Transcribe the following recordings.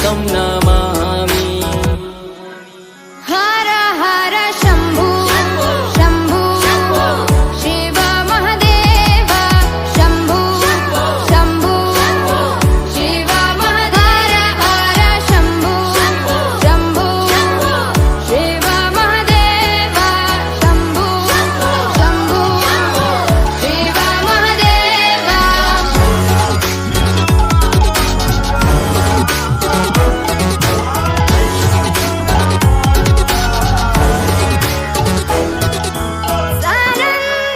तं नमामि। हर हर शम्भो शम्भो शिव महादेव शम्भो शम्भो शिव महादेव हर शम्भो शम्भो शिव महादेव शम्भो शम्भो शिव महादेव।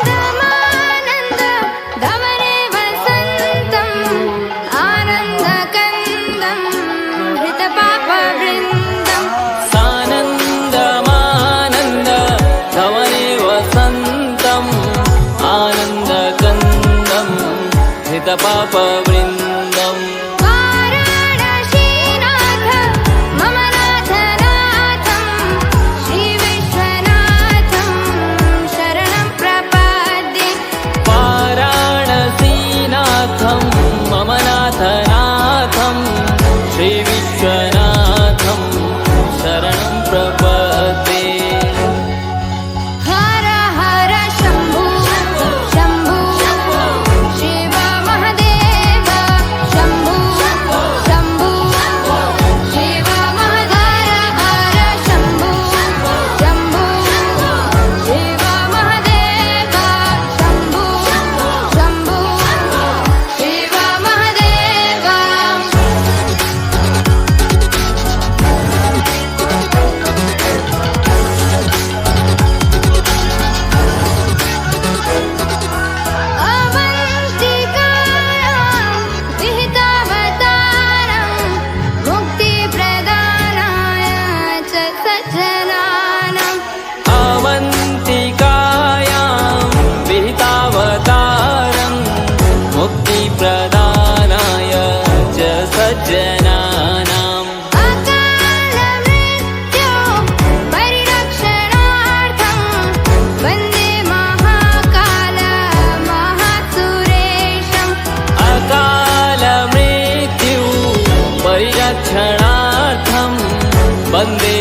सानन्दमानन्द धवने वसन्तम् आनन्दकन्दं हृतपापवृन्दम्। सानन्दमानन्द धवने वसन्तम् आनन्दकन्दं हृतपापवृन्दम्। वाराणसीनाथ मम नाथनाथं श्रीविश्वनाथं शरणं प्रपद्ये। वाराणसीनाथं मम नाथनाथं श्रीविश्वनाथं शरणं प्रपद्ये। हर हर शम्भो शम्भो शिव महादेव शम्भो शम्भो शिव महादेव हर शम्भो शम्भो शिव महादेव शम्भो शम्भो शिव महादेव। अवन्तिकायां विहितावतारं मुक्तिप्रदानाय च सज्जनानाम्। अवन्तिकायां विहितावतारं मुक्तिप्रदानाय च सज्जनानाम्। अकालमृत्यो परिरक्षणार्थं वन्दे महाकाल महासुरेशम्। अकालमृत्यु परिरक्षणार्थं वन्दे